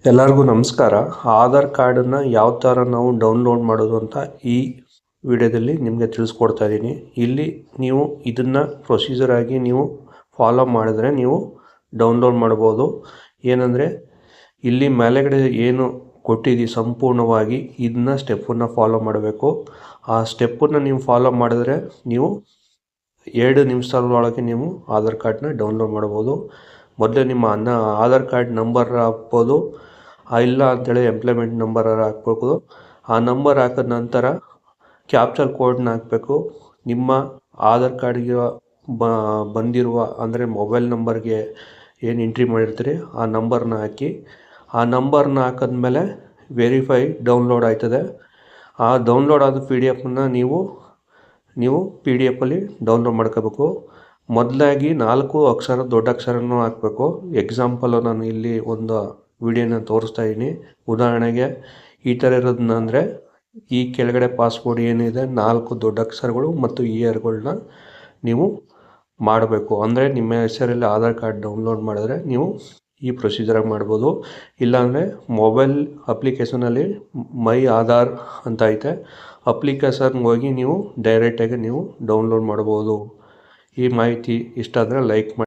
ಎಲ್ಲರಿಗೂ ನಮಸ್ಕಾರ. ಆಧಾರ್ ಕಾರ್ಡನ್ನು ಯಾವ ಥರ ನಾವು ಡೌನ್ಲೋಡ್ ಮಾಡೋದು ಅಂತ ಈ ವಿಡಿಯೋದಲ್ಲಿ ನಿಮಗೆ ತಿಳಿಸ್ಕೊಡ್ತಾ ಇದ್ದೀನಿ. ಇಲ್ಲಿ ನೀವು ಇದನ್ನು ಪ್ರೊಸೀಜರ್ ಆಗಿ ನೀವು ಫಾಲೋ ಮಾಡಿದ್ರೆ ನೀವು ಡೌನ್ಲೋಡ್ ಮಾಡ್ಬೋದು. ಏನಂದರೆ ಇಲ್ಲಿ ಮೇಲೆಗಡೆ ಏನು ಕೊಟ್ಟಿದ್ದೀವಿ ಸಂಪೂರ್ಣವಾಗಿ ಇದನ್ನ ಸ್ಟೆಪ್ಪನ್ನು ಫಾಲೋ ಮಾಡಬೇಕು. ಆ ಸ್ಟೆಪ್ಪನ್ನು ನೀವು ಫಾಲೋ ಮಾಡಿದ್ರೆ ನೀವು 2 ನಿಮಿಷದೊಳಗೆ ನೀವು ಆಧಾರ್ ಕಾರ್ಡನ್ನ ಡೌನ್ಲೋಡ್ ಮಾಡ್ಬೋದು. ಮೊದಲೇ ನಿಮ್ಮ ಆಧಾರ್ ಕಾರ್ಡ್ ನಂಬರ್ ಹಾಕ್ಬೋದು, ಇಲ್ಲ ಅಂತೇಳಿ ಎಂಪ್ಲಾಯ್ಮೆಂಟ್ ನಂಬರ್ ಹಾಕ್ಬೇಕು. ಆ ನಂಬರ್ ಹಾಕಿದ ನಂತರ ಕ್ಯಾಪ್ಚರ್ ಕೋಡ್ನ ಹಾಕಬೇಕು. ನಿಮ್ಮ ಆಧಾರ್ ಕಾರ್ಡ್ಗೆ ಬಂದಿರುವ ಅಂದರೆ ಮೊಬೈಲ್ ನಂಬರ್ಗೆ ಏನು ಎಂಟ್ರಿ ಮಾಡಿರ್ತೀರಿ ಆ ನಂಬರ್ನ ಹಾಕಿ. ಆ ನಂಬರ್ನ ಹಾಕಿದ್ಮೇಲೆ ವೆರಿಫೈ ಡೌನ್ಲೋಡ್ ಆಯ್ತದೆ. ಆ ಡೌನ್ಲೋಡ್ ಆದ PDF ನೀವು PDF ಡೌನ್ಲೋಡ್ ಮಾಡ್ಕೋಬೇಕು. ಮೊದಲಾಗಿ 4 ಅಕ್ಷರ ದೊಡ್ಡ ಅಕ್ಷರನೂ ಹಾಕಬೇಕು. ಎಕ್ಸಾಂಪಲ್ ನಾನು ಇಲ್ಲಿ ಒಂದು ವಿಡಿಯೋನ ತೋರಿಸ್ತಾ ಇದ್ದೀನಿ. ಉದಾಹರಣೆಗೆ ಈ ಥರ ಇರೋದನ್ನ ಅಂದರೆ ಈ ಕೆಳಗಡೆ ಪಾಸ್ವರ್ಡ್ ಏನಿದೆ 4 ದೊಡ್ಡ ಅಕ್ಷರಗಳು ಮತ್ತು ಇಯರ್ಗಳನ್ನ ನೀವು ಮಾಡಬೇಕು. ಅಂದರೆ ನಿಮ್ಮ ಹೆಸರಲ್ಲಿ ಆಧಾರ್ ಕಾರ್ಡ್ ಡೌನ್ಲೋಡ್ ಮಾಡಿದ್ರೆ ನೀವು ಈ ಪ್ರೊಸೀಜರಾಗಿ ಮಾಡ್ಬೋದು. ಇಲ್ಲಾಂದರೆ ಮೊಬೈಲ್ ಅಪ್ಲಿಕೇಶನಲ್ಲಿ ಮೈ ಆಧಾರ್ ಅಂತ ಐತೆ, ಅಪ್ಲಿಕೇಶನ್ಗೆ ಹೋಗಿ ನೀವು ಡೈರೆಕ್ಟಾಗಿ ನೀವು ಡೌನ್ಲೋಡ್ ಮಾಡ್ಬೋದು. ಈ ಮಾಹಿತಿ ಇಷ್ಟ ಆದರೆ ಲೈಕ್ ಮಾಡಿ.